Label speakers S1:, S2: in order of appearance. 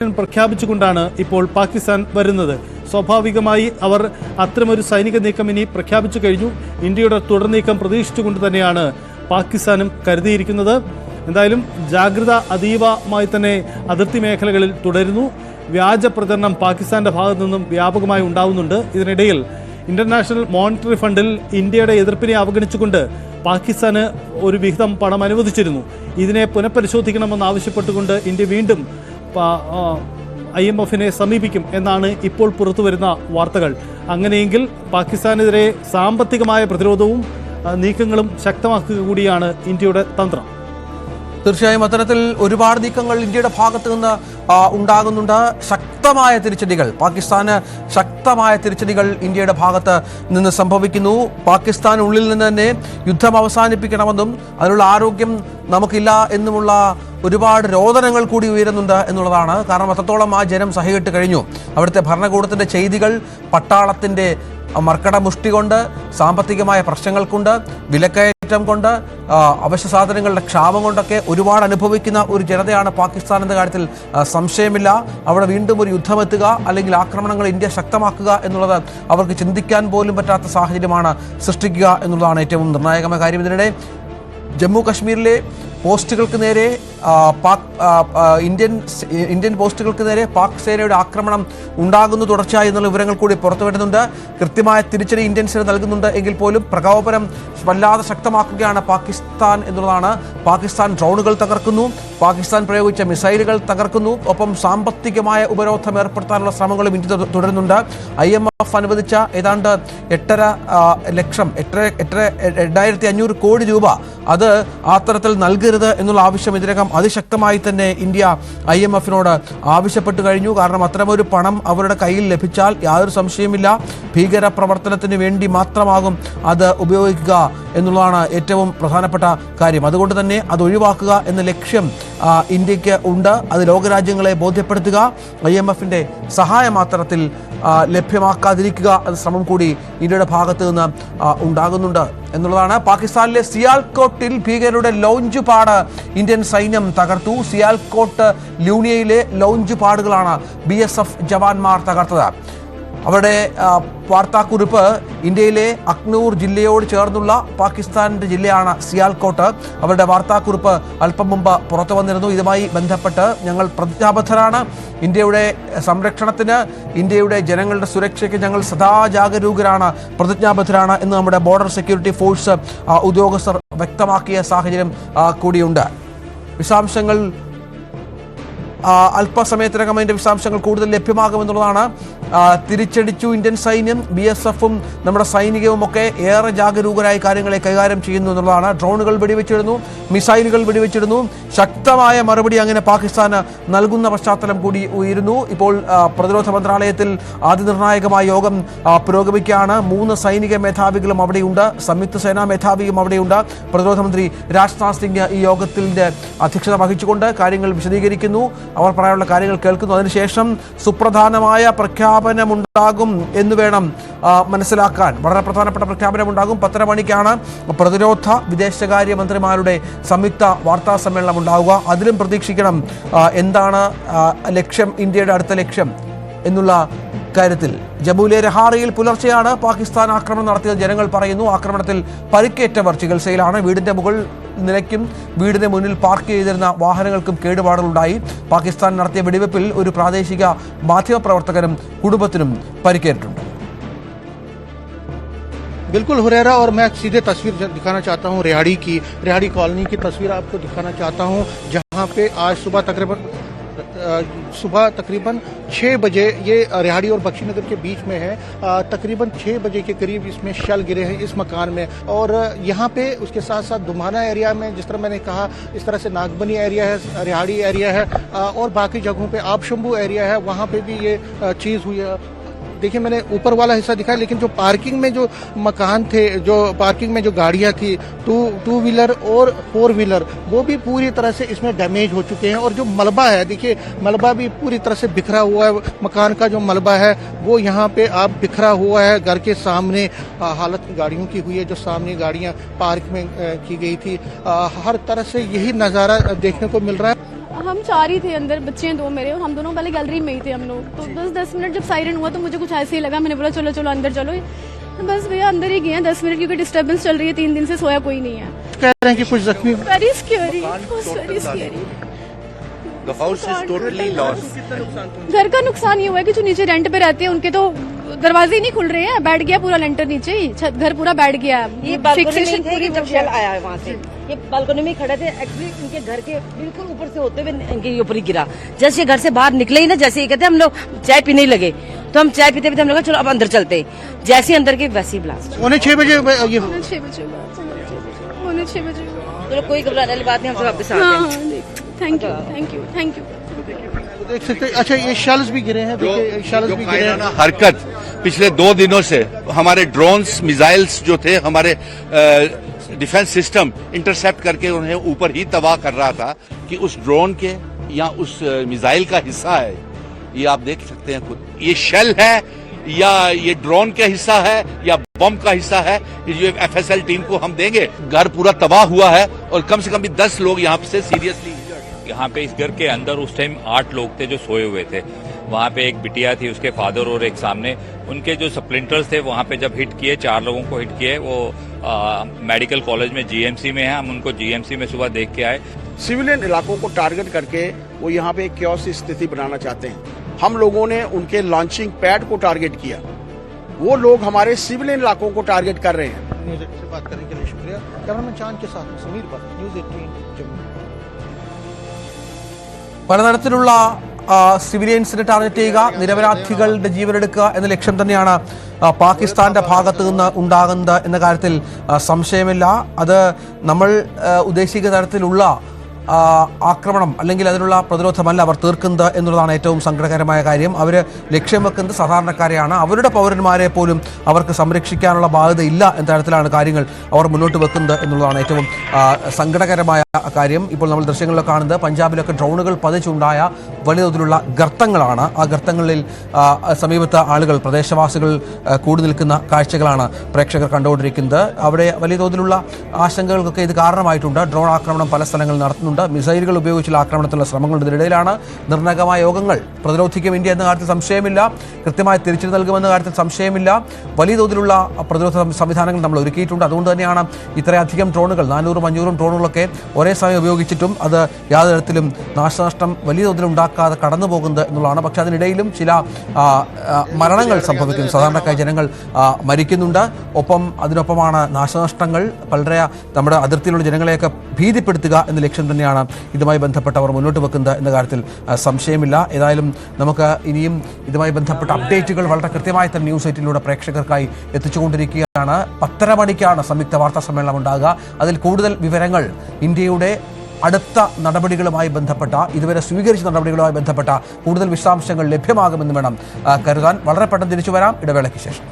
S1: പ്രഖ്യാപിച്ചുകൊണ്ടാണ് ഇപ്പോൾ പാകിസ്ഥാൻ വരുന്നത്. സ്വാഭാവികമായി അവർ അത്തരമൊരു സൈനിക നീക്കം ഇനി പ്രഖ്യാപിച്ചു കഴിഞ്ഞു. ഇന്ത്യയുടെ തുടർ നീക്കം പ്രതീക്ഷിച്ചുകൊണ്ട് തന്നെയാണ് പാകിസ്ഥാനും കരുതിയിരിക്കുന്നത്. എന്തായാലും ജാഗ്രത അതീവമായി തന്നെ അതിർത്തി മേഖലകളിൽ തുടരുന്നു. വ്യാജ പ്രചരണം പാകിസ്ഥാന്റെ ഭാഗത്തു നിന്നും വ്യാപകമായി ഉണ്ടാവുന്നുണ്ട്. ഇതിനിടയിൽ ഇന്റർനാഷണൽ മോണിറ്ററി ഫണ്ടിൽ ഇന്ത്യയുടെ എതിർപ്പിനെ അവഗണിച്ചുകൊണ്ട് പാകിസ്ഥാന് ഒരു വിഹിതം പണം അനുവദിച്ചിരുന്നു. ഇതിനെ പുനഃപരിശോധിക്കണമെന്ന് ആവശ്യപ്പെട്ടുകൊണ്ട് ഇന്ത്യ വീണ്ടും IMF-നെ സമീപിക്കും എന്നാണ് ഇപ്പോൾ പുറത്തുവരുന്ന വാർത്തകൾ. അങ്ങനെയെങ്കിൽ പാകിസ്ഥാനെതിരെ സാമ്പത്തികമായ പ്രതിരോധവും നീക്കങ്ങളും ശക്തമാക്കുക കൂടിയാണ് ഇന്ത്യയുടെ തന്ത്രം.
S2: തീർച്ചയായും അത്തരത്തിൽ ഒരുപാട് നീക്കങ്ങൾ ഇന്ത്യയുടെ ഭാഗത്ത് നിന്ന് ഉണ്ടാകുന്നുണ്ട്. ശക്തമായ തിരിച്ചടികൾ പാകിസ്ഥാന് ശക്തമായ തിരിച്ചടികൾ ഇന്ത്യയുടെ ഭാഗത്ത് നിന്ന് സംഭവിക്കുന്നു. പാകിസ്ഥാനുള്ളിൽ നിന്ന് തന്നെ യുദ്ധം അവസാനിപ്പിക്കണമെന്നും അതിനുള്ള ആരോഗ്യം നമുക്കില്ല എന്നുമുള്ള ഒരുപാട് രോദനങ്ങൾ കൂടി ഉയരുന്നുണ്ട് എന്നുള്ളതാണ്. കാരണം അത്രത്തോളം ആ ജനം സഹികെട്ട് കഴിഞ്ഞു. അവിടുത്തെ ഭരണകൂടത്തിൻ്റെ ചെയ്തികൾ പട്ടാളത്തിൻ്റെ മർക്കട മുഷ്ടി കൊണ്ട്, സാമ്പത്തികമായ പ്രശ്നങ്ങൾ കൊണ്ട്, വിലക്കയറ്റം കൊണ്ട്, അവശ്യ സാധനങ്ങളുടെ ക്ഷാമം കൊണ്ടൊക്കെ ഒരുപാട് അനുഭവിക്കുന്ന ഒരു ജനതയാണ് പാകിസ്ഥാൻ എന്ന കാര്യത്തിൽ സംശയമില്ല. അവിടെ വീണ്ടും ഒരു യുദ്ധമെത്തുക അല്ലെങ്കിൽ ആക്രമണങ്ങൾ ഇന്ത്യ ശക്തമാക്കുക എന്നുള്ളത് അവർക്ക് ചിന്തിക്കാൻ പോലും പറ്റാത്ത സാഹചര്യമാണ് സൃഷ്ടിക്കുക എന്നുള്ളതാണ് ഏറ്റവും നിർണായകമായ കാര്യം. ഇതിനിടെ ജമ്മു കശ്മീരിലെ പോസ്റ്റുകൾക്ക് നേരെ ഇന്ത്യൻ പോസ്റ്റുകൾക്ക് നേരെ പാക് സേനയുടെ ആക്രമണം ഉണ്ടാകുന്നു തുടർച്ചയായി എന്നുള്ള വിവരങ്ങൾ കൂടി പുറത്തു വരുന്നുണ്ട്. കൃത്യമായ തിരിച്ചടി ഇന്ത്യൻ സേന നൽകുന്നുണ്ട് എങ്കിൽ പോലും പ്രകോപനം വല്ലാതെ ശക്തമാക്കുകയാണ് പാകിസ്ഥാൻ എന്നുള്ളതാണ്. പാകിസ്ഥാൻ ഡ്രോണുകൾ തകർക്കുന്നു, പാകിസ്ഥാൻ പ്രയോഗിച്ച മിസൈലുകൾ തകർക്കുന്നു, ഒപ്പം സാമ്പത്തികമായ ഉപരോധം ഏർപ്പെടുത്താനുള്ള ശ്രമങ്ങളും ഇന്ത്യ തുടരുന്നുണ്ട്. IMF അനുവദിച്ച ഏതാണ്ട് 8.5 ലക്ഷം 8,500 കോടി രൂപ അത് ആ തരത്തിൽ നൽകരുത് എന്നുള്ള ആവശ്യം ഇതിനകം അതിശക്തമായി തന്നെ ഇന്ത്യ IMF-നോട് ആവശ്യപ്പെട്ടു കഴിഞ്ഞു. കാരണം അത്തരമൊരു പണം അവരുടെ കയ്യിൽ ലഭിച്ചാൽ യാതൊരു സംശയമില്ല ഭീകര പ്രവർത്തനത്തിന് വേണ്ടി മാത്രമാകും അത് ഉപയോഗിക്കുക എന്നുള്ളതാണ് ഏറ്റവും പ്രധാനപ്പെട്ട കാര്യം. അതുകൊണ്ട് തന്നെ അത് ഒഴിവാക്കുക എന്ന ലക്ഷ്യം ഇന്ത്യക്ക് ഉണ്ട്. അത് ലോകരാജ്യങ്ങളെ ബോധ്യപ്പെടുത്തുക, IMF-ന്റെ സഹായം അത്തരത്തിൽ ലഭ്യമാക്കാതിരിക്കുക എന്ന ശ്രമം കൂടി ഇന്ത്യയുടെ ഭാഗത്ത് നിന്ന് ഉണ്ടാകുന്നുണ്ട് എന്നുള്ളതാണ്. പാകിസ്ഥാനിലെ സിയാൽകോട്ടിൽ ഭീകരരുടെ ലോഞ്ച് പാഡ് ഇന്ത്യൻ സൈന്യം തകർത്തു. സിയാൽകോട്ട് ലൂണിയയിലെ ലോഞ്ച് പാഡുകളാണ് BSF ജവാന്മാർ തകർത്തത്. അവരുടെ വാർത്താക്കുറിപ്പ് ഇന്ത്യയിലെ അക്നൂർ ജില്ലയോട് ചേർന്നുള്ള പാകിസ്ഥാൻ്റെ ജില്ലയാണ് സിയാൽകോട്ട്. അവരുടെ വാർത്താക്കുറിപ്പ് അല്പം മുമ്പ് പുറത്തു വന്നിരുന്നു. ഇതുമായി ബന്ധപ്പെട്ട് ഞങ്ങൾ പ്രതിജ്ഞാബദ്ധരാണ്. ഇന്ത്യയുടെ സംരക്ഷണത്തിന്, ഇന്ത്യയുടെ ജനങ്ങളുടെ സുരക്ഷയ്ക്ക് ഞങ്ങൾ സദാ ജാഗരൂകരാണ്, പ്രതിജ്ഞാബദ്ധരാണ് എന്ന് നമ്മുടെ ബോർഡർ സെക്യൂരിറ്റി ഫോഴ്സ് ഉദ്യോഗസ്ഥർ വ്യക്തമാക്കിയ സാഹചര്യം കൂടിയുണ്ട്. വിശദാംശങ്ങൾ അല്പസമയത്തിനകം അതിൻ്റെ വിശദാംശങ്ങൾ കൂടുതൽ ലഭ്യമാകുമെന്നുള്ളതാണ്. തിരിച്ചടിച്ചു ഇന്ത്യൻ സൈന്യം. BSF-ഉം നമ്മുടെ സൈനികവും ഒക്കെ ഏറെ ജാഗരൂകരായ കാര്യങ്ങളെ കൈകാര്യം ചെയ്യുന്നു എന്നുള്ളതാണ്. ഡ്രോണുകൾ വെടിവെച്ചിടുന്നു, മിസൈലുകൾ വെടിവെച്ചിടുന്നു. ശക്തമായ മറുപടി അങ്ങനെ പാകിസ്ഥാന് നൽകുന്ന പശ്ചാത്തലം കൂടി ഉയരുന്നു. ഇപ്പോൾ പ്രതിരോധ മന്ത്രാലയത്തിൽ അതിനിർണായകമായ യോഗം പുരോഗമിക്കുകയാണ്. 3 സൈനിക മേധാവികളും അവിടെയുണ്ട്, സംയുക്ത സേനാ മേധാവിയും അവിടെയുണ്ട്. പ്രതിരോധ മന്ത്രി രാജ്നാഥ് സിംഗ് ഈ യോഗത്തിൻ്റെ അധ്യക്ഷത വഹിച്ചുകൊണ്ട് കാര്യങ്ങൾ വിശദീകരിക്കുന്നു. അവർ പറയാനുള്ള കാര്യങ്ങൾ കേൾക്കുന്നു. അതിനുശേഷം സുപ്രധാനമായ പ്രഖ്യാപനമുണ്ടാകും എന്ന് വേണം മനസ്സിലാക്കാൻ. വളരെ പ്രധാനപ്പെട്ട പ്രഖ്യാപനമുണ്ടാകും. 10:30 മണിക്കാണ് പ്രതിരോധ വിദേശകാര്യ മന്ത്രിമാരുടെ സംയുക്ത വാർത്താ സമ്മേളനം ഉണ്ടാവുക. അതിലും പ്രതീക്ഷിക്കണം എന്താണ് ലക്ഷ്യം, ഇന്ത്യയുടെ അടുത്ത ലക്ഷ്യം എന്നുള്ള കാര്യത്തിൽ. ജമ്മുവിലെ രഹാറിയിൽ പുലർച്ചെയാണ് പാകിസ്ഥാൻ ആക്രമണം നടത്തിയത് ജനങ്ങൾ പറയുന്നു. ആക്രമണത്തിൽ പരിക്കേറ്റവർ ചികിത്സയിലാണ്. വീടിന്റെ മുകൾ നിലയ്ക്കും വീടിന് മുന്നിൽ പാർക്ക് ചെയ്തിരുന്ന വാഹനങ്ങൾക്കും കേടുപാടുകളുണ്ടായി. പാകിസ്ഥാൻ നടത്തിയ വെടിവെപ്പിൽ ഒരു പ്രാദേശിക മാധ്യമപ്രവർത്തകനും കുടുംബത്തിനും പരിക്കേറ്റിട്ടുണ്ട്.
S3: बिल्कुल हुरैरा, और मैं सीधे तस्वीर दिखाना चाहता हूँ रिहाड़ी कॉलोनी की तस्वीर आपको दिखाना चाहता हूँ, जहाँ पे आज सुबह तकरीबन 6 बजे ये रिहाड़ी और बख्शीनगर के बीच में है। तकरीबन 6 बजे के करीब इसमें शल गिरे हैं इस मकान में। और यहाँ पे उसके साथ साथ दुमाना एरिया में, जिस तरह मैंने कहा, इस तरह से नागबनी एरिया है, रिहाड़ी एरिया है, और बाकी जगहों पे आबशंभू एरिया है, वहाँ पे भी ये चीज़ हुई है। देखिए, मैंने ऊपर वाला हिस्सा दिखाया, लेकिन जो पार्किंग में जो मकान थे, जो पार्किंग में जो गाड़ियां थी, टू व्हीलर और 4 व्हीलर, वो भी पूरी तरह से इसमें डैमेज हो चुके हैं। और जो मलबा है, देखिए मलबा भी पूरी तरह से बिखरा हुआ है। मकान का जो मलबा है वो यहाँ पे आप बिखरा हुआ है। घर के सामने हालत गाड़ियों की हुई है, जो सामने गाड़ियाँ पार्क में की गई थी। हर तरह से यही नज़ारा देखने को मिल रहा है।
S4: हम 4 ही थे अंदर, बच्चे हैं 2 मेरे, और हम दोनों पहले गैलरी में ही थे हम लोग। तो 10 मिनट जब सायरन हुआ तो मुझे कुछ ऐसे ही लगा, मैंने बोला चलो चलो अंदर चलो। तो बस भैया अंदर ही गए हैं 10 मिनट, क्योंकि डिस्टर्बेंस चल रही है, 3 दिन से सोया कोई नहीं है।
S3: कह रहे हैं कि कुछ जख्मी
S4: very scary, very scary.
S5: The house is totally lost.
S4: घर का नुकसान ये हुआ है कि जो नीचे रेंट पे रहते हैं उनके तो दरवाजे ही नहीं खुल रहे हैं, बैठ गया पूरा लेंटर नीचे ही, घर पूरा बैठ गया है।
S6: ये बालकनी
S4: फिक्सेशन
S6: में थे कि जब शेल आया है वहाँ से, ये बालकनी में खड़े थे। एक्चुअली इनके घर के बिल्कुल ऊपर से होते हुए इनके ऊपर ही गिरा। जैसे ये घर से बाहर निकले ही ना, जैसे ये कहते हम लोग चाय पीने ही लगे, तो हम चाय पीते पीते हम लोग चलो अब अंदर चलते, जैसे अंदर के वैसे ही ब्लास्ट।
S3: 6 बजे ये
S4: 6 बजे।
S6: चलो कोई घबराने वाली बात नहीं, हम सब आपके साथ हैं।
S4: Thank you thank you thank you.
S3: देख सकते हैं। अच्छा, ये शेल्स भी गिरे हैं, देखिए शेल्स भी गिरे हैं।
S5: हरकत पिछले 2 दिनों से हमारे ड्रोन्स मिसाइल्स जो थे हमारे डिफेंस सिस्टम इंटरसेप्ट करके उन्हें ऊपर ही तबाह कर रहा था कि उस ड्रोन के या उस मिसाइल का हिस्सा है। ये आप देख सकते हैं खुद, ये शेल है या ये ड्रोन का हिस्सा है या बम का हिस्सा है। ये FSL टीम को हम देंगे। घर पूरा तबाह हुआ है और कम से कम भी 10 लोग यहाँ से सीरियसली।
S7: यहाँ पे इस घर के अंदर उस टाइम 8 लोग थे जो सोए हुए थे। वहाँ पे एक बिटिया थी, उसके फादर और एक सामने। उनके जो स्प्लिंटर्स थे वहाँ पे जब हिट किए, 4 लोगों को हिट किए। वो मेडिकल कॉलेज में GMC में है, हम उनको GMC में सुबह देख के आए।
S8: सिविलियन इलाकों को टारगेट करके वो यहाँ पे एक क्योस स्थिति बनाना चाहते हैं। हम लोगों ने उनके लॉन्चिंग पैड को टारगेट किया, वो लोग हमारे सिविलियन इलाकों को टारगेट कर रहे हैं।
S3: न्यूज़ 18 से बात करने के लिए शुक्रिया। कैमरामैन चांद के साथ समीर पर, न्यूज़ 18 जम्मू।
S2: പലതരത്തിലുള്ള സിവിലിയൻസിനെ ടാർഗറ്റ് ചെയ്യുക, നിരപരാധികളുടെ ജീവനെടുക്കുക എന്ന ലക്ഷ്യം തന്നെയാണ് പാകിസ്ഥാന്റെ ഭാഗത്തു നിന്ന് ഉണ്ടാകുന്നത് എന്ന കാര്യത്തിൽ സംശയമില്ല. അത് നമ്മൾ ഉദ്ദേശിക്കുന്ന തരത്തിലുള്ള ആക്രമണം അല്ലെങ്കിൽ അതിനുള്ള പ്രതിരോധമല്ല അവർ തീർക്കുന്നത് എന്നുള്ളതാണ് ഏറ്റവും സങ്കടകരമായ കാര്യം. അവർ ലക്ഷ്യം വെക്കുന്നത് സാധാരണക്കാരെയാണ്, അവരുടെ പൗരന്മാരെ പോലും അവർക്ക് സംരക്ഷിക്കാനുള്ള ബാധ്യത ഇല്ല എന്ന തരത്തിലാണ് കാര്യങ്ങൾ അവർ മുന്നോട്ട് വെക്കുന്നത് എന്നുള്ളതാണ് ഏറ്റവും സങ്കടകരമായ കാര്യം. ഇപ്പോൾ നമ്മൾ ദൃശ്യങ്ങളിൽ കാണുന്നത് പഞ്ചാബിലൊക്കെ ഡ്രോണുകൾ പതിച്ചുണ്ടായ വലിയ തോതിലുള്ള ഗർത്തങ്ങളാണ്. ആ ഗർത്തങ്ങളിൽ സമീപത്ത് ആളുകൾ, പ്രദേശവാസികൾ കൂടി നിൽക്കുന്ന കാഴ്ചകളാണ് പ്രേക്ഷകർ കണ്ടുകൊണ്ടിരിക്കുന്നത്. അവിടെ വലിയ തോതിലുള്ള ആശങ്കകൾക്കൊക്കെ ഇത് കാരണമായിട്ടുണ്ട്. ഡ്രോൺ ആക്രമണം പല സ്ഥലങ്ങളിൽ നടത്തുന്നുണ്ട്. മിസൈലുകൾ ഉപയോഗിച്ചുള്ള ആക്രമണത്തിലുള്ള ശ്രമങ്ങളുടെ ഇതിനിടയിലാണ് നിർണായകമായ യോഗങ്ങൾ. പ്രതിരോധിക്കും ഇന്ത്യ എന്ന കാര്യത്തിൽ സംശയമില്ല, കൃത്യമായ തിരിച്ചടി നൽകുമെന്ന കാര്യത്തിൽ സംശയമില്ല. വലിയ തോതിലുള്ള പ്രതിരോധ സംവിധാനങ്ങൾ നമ്മൾ ഒരുക്കിയിട്ടുണ്ട്. അതുകൊണ്ട് തന്നെയാണ് ഇത്രയധികം ഡ്രോണുകൾ, 400-500 ഡ്രോണുകളൊക്കെ ഒരേ സമയം ഉപയോഗിച്ചിട്ടും അത് യാതൊരു തരത്തിലും നാശനഷ്ടം വലിയ തോതിൽ ഉണ്ടാക്കാതെ കടന്നു പോകുന്നത് എന്നുള്ളതാണ്. പക്ഷേ അതിനിടയിലും ചില മരണങ്ങൾ സംഭവിക്കുന്നു, സാധാരണക്കാരായ ജനങ്ങൾ മരിക്കുന്നുണ്ട്. അതിനൊപ്പമാണ് നാശനഷ്ടങ്ങൾ. വളരെ നമ്മുടെ അതിർത്തിയിലുള്ള ജനങ്ങളെയൊക്കെ ഭീതിപ്പെടുത്തുക എന്ന ലക്ഷ്യം തന്നെയാണ് ഇതുമായി ബന്ധപ്പെട്ടവർ മുന്നോട്ട് വെക്കുന്നത് എന്ന കാര്യത്തിൽ സംശയമില്ല. ഏതായാലും നമുക്ക് ഇനിയും ഇതുമായി ബന്ധപ്പെട്ട അപ്ഡേറ്റുകൾ വളരെ കൃത്യമായി തന്നെ ന്യൂസ് 18ലൂടെ പ്രേക്ഷകർക്കായി എത്തിച്ചുകൊണ്ടിരിക്കുകയാണ്. 10:30 മണിക്കാണ് സംയുക്ത വാർത്താ സമ്മേളനം ഉണ്ടാകുക. അതിൽ കൂടുതൽ വിവരങ്ങൾ, ഇന്ത്യയുടെ അടുത്ത നടപടികളുമായി ബന്ധപ്പെട്ട, ഇതുവരെ സ്വീകരിച്ച നടപടികളുമായി ബന്ധപ്പെട്ട കൂടുതൽ വിശദാംശങ്ങൾ ലഭ്യമാകുമെന്ന് വേണം കരുതാൻ. വളരെ പെട്ടെന്ന് തിരിച്ചു വരാം ഇടവേളയ്ക്ക് ശേഷം.